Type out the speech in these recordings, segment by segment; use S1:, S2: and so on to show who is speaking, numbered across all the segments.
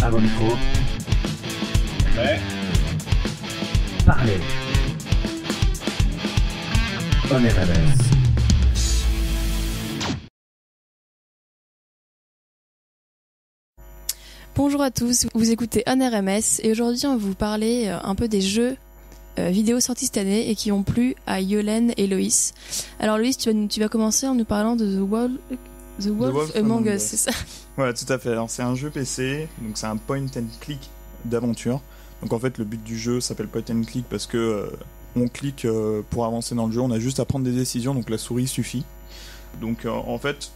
S1: À vos micros. Prêt. Parlez. On est RMS.
S2: Bonjour à tous, vous écoutez On RMS et aujourd'hui on va vous parler un peu des jeux vidéo sortis cette année et qui ont plu à Yolène et Loïs. Alors Loïs, tu vas commencer en nous parlant de The Wolf Among Us, c'est ça?
S3: Voilà, tout à fait. Alors c'est un jeu PC, donc c'est un point and click d'aventure. Donc en fait le but du jeu s'appelle point and click parce que on clique pour avancer dans le jeu, on a juste à prendre des décisions, donc la souris suffit. Donc en fait,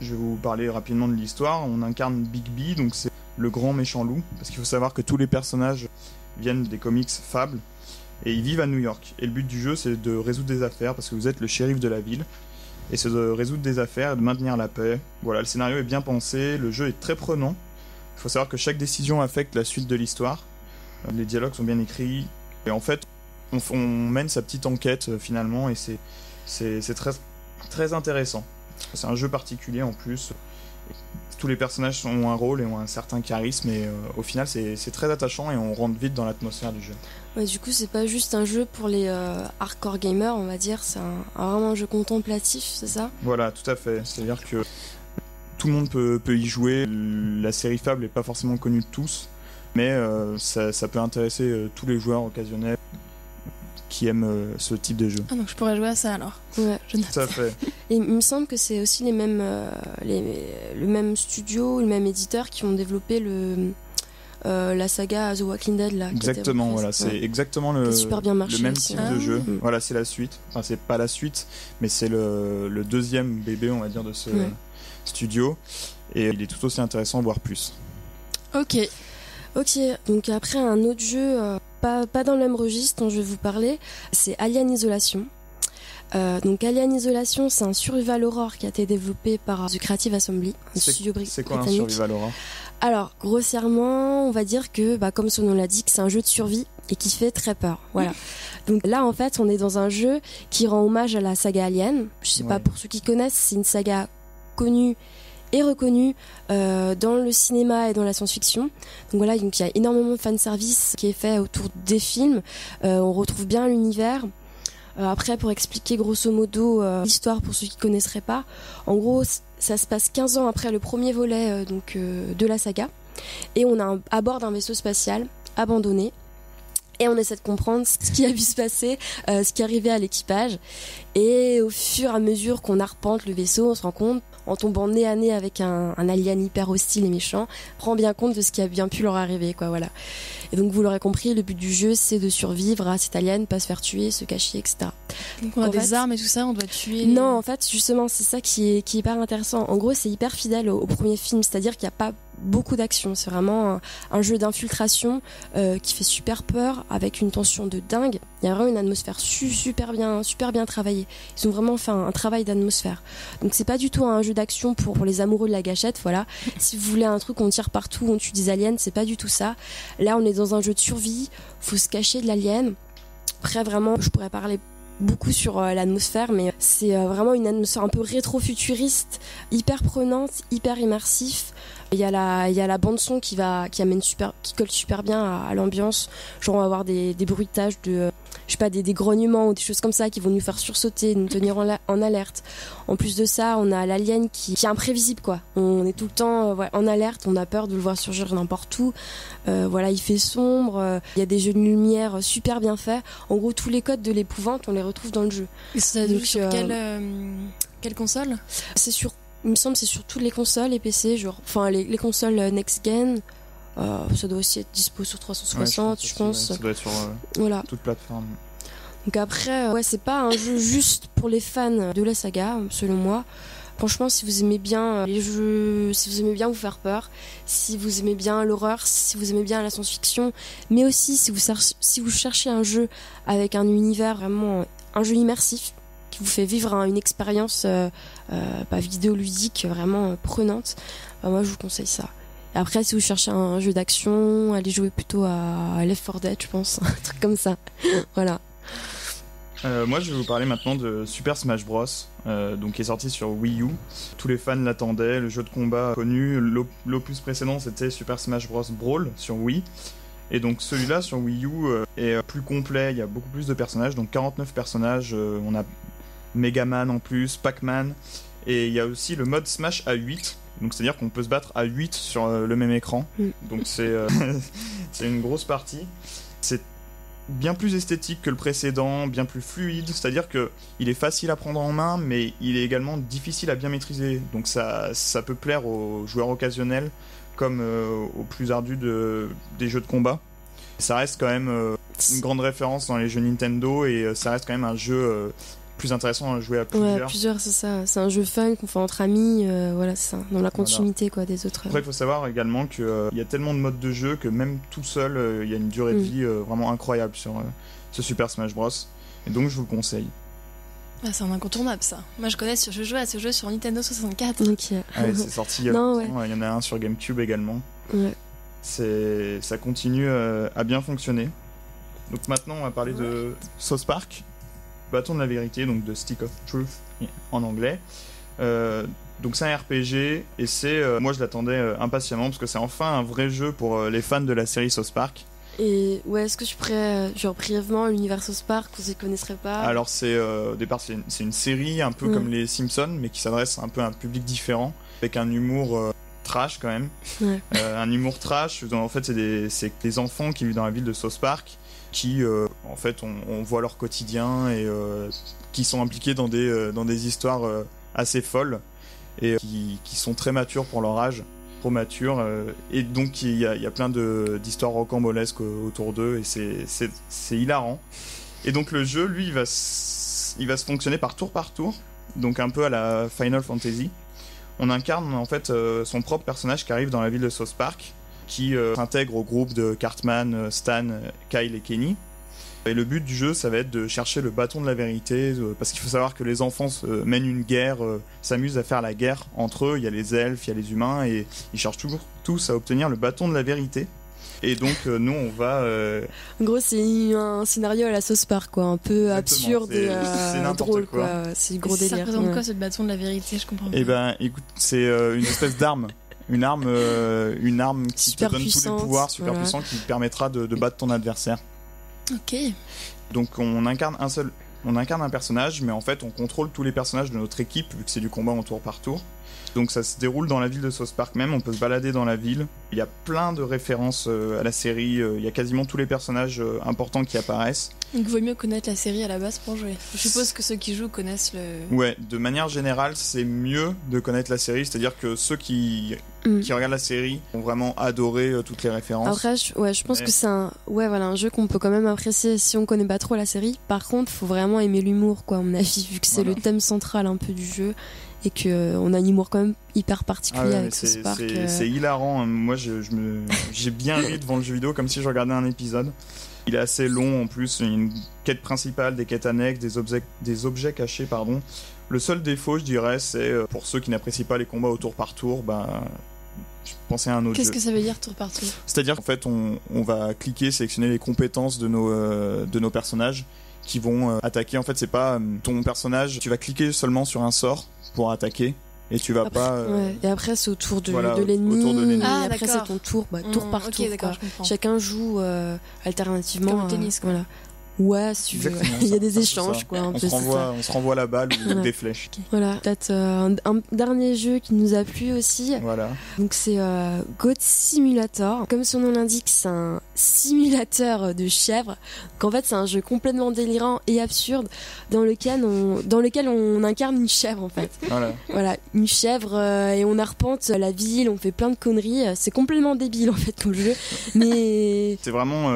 S3: je vais vous parler rapidement de l'histoire. On incarne Big B, donc c'est le grand méchant loup, parce qu'il faut savoir que tous les personnages viennent des comics Fable et ils vivent à New York. Et le but du jeu, c'est de résoudre des affaires parce que vous êtes le shérif de la ville. Et c'est de résoudre des affaires et de maintenir la paix. Voilà, le scénario est bien pensé, le jeu est très prenant. Il faut savoir que chaque décision affecte la suite de l'histoire. Les dialogues sont bien écrits. Et en fait, on mène sa petite enquête finalement et c'est très, très intéressant. C'est un jeu particulier en plus. Tous les personnages ont un rôle et ont un certain charisme et au final c'est très attachant et on rentre vite dans l'atmosphère du jeu.
S4: Ouais, du coup c'est pas juste un jeu pour les hardcore gamers, on va dire, c'est vraiment un jeu contemplatif, c'est ça? Voilà,
S3: tout à fait, c'est-à-dire que tout le monde peut y jouer. La série Fable n'est pas forcément connue de tous, mais ça peut intéresser tous les joueurs occasionnels qui aiment ce type de jeu.
S2: Ah, donc je pourrais jouer à ça alors.
S4: Ouais,
S2: je note.
S3: Tout à fait.
S4: Et il me semble que c'est aussi le même studio, le même éditeur qui ont développé la saga The Walking Dead là.
S3: Exactement, voilà, c'est exactement le même type de jeu. Voilà, c'est la suite. Enfin, c'est pas la suite, mais c'est le deuxième bébé, on va dire, de ce studio. Et il est tout aussi intéressant, voire plus.
S4: Ok, donc après un autre jeu, pas dans le même registre dont je vais vous parler, c'est Alien Isolation. Donc Alien Isolation, c'est un survival horror qui a été développé par The Creative Assembly, un studio britannique.
S3: C'est quoi un survival horror?
S4: Alors, grossièrement, on va dire que, comme son nom l'indique, c'est un jeu de survie et qui fait très peur. Voilà. Donc là, en fait, on est dans un jeu qui rend hommage à la saga Alien. Je sais pas, pour ceux qui connaissent, c'est une saga connue et reconnue dans le cinéma et dans la science-fiction. Donc voilà, donc il y a énormément de fanservice qui est fait autour des films. On retrouve bien l'univers. Après, pour expliquer grosso modo l'histoire pour ceux qui connaisseraient pas, en gros, ça se passe 15 ans après le premier volet de la saga, et on est à bord d'un vaisseau spatial abandonné, et on essaie de comprendre ce qui a pu se passer, ce qui est arrivé à l'équipage, et au fur et à mesure qu'on arpente le vaisseau, on se rend compte, en tombant nez à nez avec un alien hyper hostile et méchant, on rend bien compte de ce qui a bien pu leur arriver, quoi, voilà. Et donc vous l'aurez compris, le but du jeu c'est de survivre à cet alien, pas se faire tuer, se cacher, etc.
S2: Donc on a des armes et tout ça, on doit tuer.
S4: Non, en fait justement c'est ça qui est hyper intéressant. En gros c'est hyper fidèle au premier film, c'est-à-dire qu'il n'y a pas beaucoup d'action, c'est vraiment un jeu d'infiltration qui fait super peur, avec une tension de dingue. Il y a vraiment une atmosphère super bien travaillée. Ils ont vraiment fait un travail d'atmosphère. Donc c'est pas du tout un jeu d'action pour les amoureux de la gâchette, voilà. Si vous voulez un truc où on tire partout, on tue des aliens, c'est pas du tout ça. Là on est dans un jeu de survie, faut se cacher de l'alien. Après vraiment, je pourrais parler beaucoup sur l'atmosphère, mais c'est vraiment une atmosphère un peu rétro-futuriste, hyper prenante, hyper immersif. Il y a la bande son qui colle super bien à l'ambiance. Genre on va avoir des bruitages de je sais pas, des grognements ou des choses comme ça qui vont nous faire sursauter, nous tenir en alerte. En plus de ça, on a l'alien qui est imprévisible, quoi. On est tout le temps en alerte, on a peur de le voir surgir n'importe où. Voilà, il fait sombre, il y a des jeux de lumière super bien faits. En gros, tous les codes de l'épouvante, on les retrouve dans le jeu.
S2: Et ça joue sur quelle console?
S4: Il me semble c'est sur toutes les consoles et PC, les consoles next gen. Ça doit aussi être dispo sur 360, je pense.
S3: Ça doit être sur toute plateforme.
S4: Donc après, c'est pas un jeu juste pour les fans de la saga, selon moi. Franchement, si vous aimez bien les jeux, si vous aimez bien vous faire peur, si vous aimez bien l'horreur, si vous aimez bien la science-fiction, mais aussi si vous cherchez un jeu avec un univers vraiment, un jeu immersif, qui vous fait vivre une expérience vidéoludique vraiment prenante, moi je vous conseille ça. Et après, si vous cherchez un jeu d'action, allez jouer plutôt à Left 4 Dead, je pense, un truc comme ça. Voilà.
S3: Moi, je vais vous parler maintenant de Super Smash Bros, donc qui est sorti sur Wii U. Tous les fans l'attendaient, le jeu de combat connu. L'opus précédent, c'était Super Smash Bros Brawl sur Wii. Et donc celui-là sur Wii U est plus complet, il y a beaucoup plus de personnages, donc 49 personnages, on a Megaman en plus, Pac-Man, et il y a aussi le mode Smash à 8, donc c'est-à-dire qu'on peut se battre à 8 sur le même écran, donc c'est une grosse partie. C'est bien plus esthétique que le précédent, bien plus fluide, c'est-à-dire qu'il est facile à prendre en main, mais il est également difficile à bien maîtriser, donc ça peut plaire aux joueurs occasionnels, comme au plus ardu des jeux de combat. Ça reste quand même une grande référence dans les jeux Nintendo et ça reste quand même un jeu plus intéressant à jouer à plusieurs.
S4: Ouais, plusieurs, c'est ça. C'est un jeu fun qu'on fait entre amis, voilà, c'est ça, dans la continuité quoi, des autres.
S3: Après, il faut savoir également qu'il y a tellement de modes de jeu que même tout seul, il y a une durée de vie vraiment incroyable sur ce Super Smash Bros. Et donc, je vous le conseille.
S2: Ah, c'est un incontournable ça. Moi je jouais à ce jeu sur Nintendo 64.
S4: Okay.
S3: Ouais, c'est sorti il y a longtemps, il y en a un sur GameCube également.
S4: Ouais.
S3: Ça continue à bien fonctionner. Donc maintenant on va parler de South Park, Bâton de la vérité, donc de Stick of Truth en anglais. Donc c'est un RPG et moi je l'attendais impatiemment parce que c'est enfin un vrai jeu pour les fans de la série South Park.
S4: Et ouais, est-ce que tu pourrais, genre brièvement, l'univers South Park, qu'on ne connaisserait pas?
S3: Alors au départ c'est une série un peu comme les Simpsons, mais qui s'adresse un peu à un public différent, avec un humour trash quand même.
S4: Ouais.
S3: Un humour trash, en fait c'est des enfants qui vivent dans la ville de South Park, qui en fait on voit leur quotidien et qui sont impliqués dans des histoires assez folles et qui sont très matures pour leur âge. Trop mature et donc il y a plein d'histoires rocambolesques autour d'eux et c'est hilarant. Et donc le jeu lui il va se fonctionner par tour, donc un peu à la Final Fantasy. On incarne en fait son propre personnage qui arrive dans la ville de South Park, qui s'intègre au groupe de Cartman, Stan, Kyle et Kenny. Et le but du jeu, ça va être de chercher le bâton de la vérité, parce qu'il faut savoir que les enfants mènent une guerre, s'amusent à faire la guerre entre eux. Il y a les elfes, il y a les humains, et ils cherchent toujours tous à obtenir le bâton de la vérité. Et donc nous, on va...
S4: En gros, c'est un scénario à la South Park, quoi, un peu absurde et drôle, quoi. C'est du gros délire.
S2: Ça représente quoi ce bâton de la vérité? Je comprends pas.
S3: Eh ben, écoute, c'est une espèce d'arme. Une arme qui
S4: super
S3: te donne tous les pouvoirs super puissants qui te permettra de battre ton adversaire.
S2: Ok.
S3: Donc on incarne un personnage, mais en fait on contrôle tous les personnages de notre équipe vu que c'est du combat en tour par tour. Donc ça se déroule dans la ville de South Park même, on peut se balader dans la ville. Il y a plein de références à la série, il y a quasiment tous les personnages importants qui apparaissent.
S2: Donc il vaut mieux connaître la série à la base pour jouer. Je suppose que ceux qui jouent connaissent le...
S3: Ouais, de manière générale c'est mieux de connaître la série, c'est-à-dire que ceux qui regardent la série ont vraiment adoré toutes les références.
S4: Après, je pense que c'est un jeu qu'on peut quand même apprécier si on connaît pas trop la série. Par contre, faut vraiment aimer l'humour, quoi, à mon avis, vu que c'est le thème central un peu du jeu et qu'on a un humour quand même hyper particulier avec South Park.
S3: C'est hilarant. Moi, j'ai bien ri devant le jeu vidéo comme si je regardais un épisode. Il est assez long en plus, il y a une quête principale, des quêtes annexes, des objets cachés, pardon. Le seul défaut, je dirais, c'est pour ceux qui n'apprécient pas les combats au tour par tour, je pensais à un autre jeu.
S2: Qu'est-ce que ça veut dire tour par tour?
S3: C'est-à-dire qu'en fait, on va cliquer, sélectionner les compétences de nos personnages qui vont attaquer. En fait, c'est pas ton personnage, tu vas cliquer seulement sur un sort pour attaquer. Et tu vas pas.
S4: Et après, c'est au tour de
S3: voilà,
S4: l'ennemi.
S3: Autour de l'ennemi.
S2: Ah,
S4: et après, c'est ton tour, tour par tour.
S2: D'accord, je comprends.
S4: Chacun joue alternativement.
S2: Comme au tennis, quoi.
S4: Voilà. Ouais, si tu veux. Il y a des échanges, quoi.
S3: On se renvoie la balle ou des flèches.
S4: Voilà. Peut-être un dernier jeu qui nous a plu aussi.
S3: Voilà.
S4: Donc c'est Goat Simulator. Comme son nom l'indique, c'est un simulateur de chèvre. Donc en fait, c'est un jeu complètement délirant et absurde dans lequel on incarne une chèvre en fait. Voilà, une chèvre et on arpente la ville, on fait plein de conneries. C'est complètement débile en fait comme jeu, mais
S3: c'est vraiment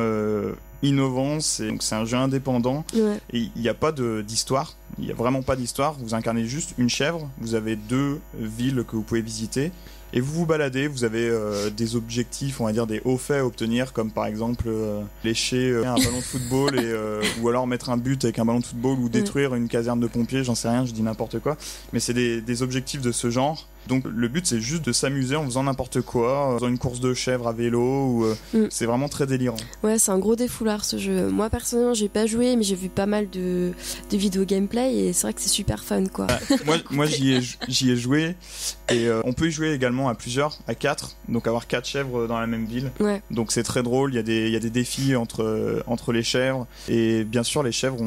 S3: innovant, c'est un jeu indépendant et il n'y a pas d'histoire, il n'y a vraiment pas d'histoire, vous incarnez juste une chèvre, vous avez 2 villes que vous pouvez visiter et vous vous baladez, vous avez des objectifs, on va dire des hauts faits à obtenir, comme par exemple lécher un ballon de football ou alors mettre un but avec un ballon de football ou détruire une caserne de pompiers, j'en sais rien, je dis n'importe quoi, mais c'est des objectifs de ce genre, Donc le but c'est juste de s'amuser en faisant n'importe quoi, en faisant une course de chèvre à vélo, ou c'est vraiment très délirant.
S4: Ouais, c'est un gros défoulard ce jeu. Moi personnellement j'ai pas joué, mais j'ai vu pas mal de vidéos gameplay et c'est vrai que c'est super fun quoi.
S3: Moi j'y ai joué et on peut y jouer également à plusieurs, à 4, donc avoir 4 chèvres dans la même ville.
S4: Ouais.
S3: Donc c'est très drôle, il y a des défis entre les chèvres, et bien sûr les chèvres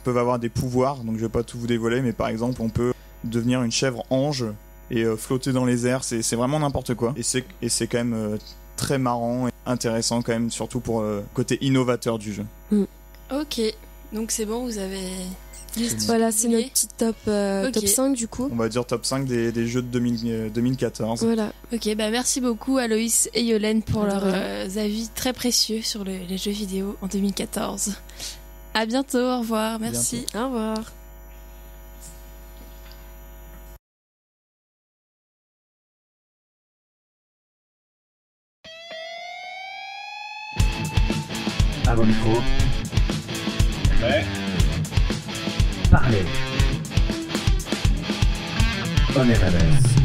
S3: peuvent avoir des pouvoirs, donc je vais pas tout vous dévoiler, mais par exemple on peut devenir une chèvre ange et flotter dans les airs, c'est vraiment n'importe quoi, et c'est quand même très marrant et intéressant quand même, surtout pour côté innovateur du jeu.
S2: Ok, donc c'est bon, vous avez...
S4: Voilà, c'est notre petit top 5 du coup.
S3: On va dire top 5 des jeux de 2014.
S4: Voilà.
S2: Ok, bah merci beaucoup Aloïs et Yolène pour leurs avis très précieux sur les jeux vidéo en 2014. À bientôt, au revoir, merci.
S4: Au revoir.
S1: À vos micros.
S5: Ouais.
S1: Parlez. On RMS.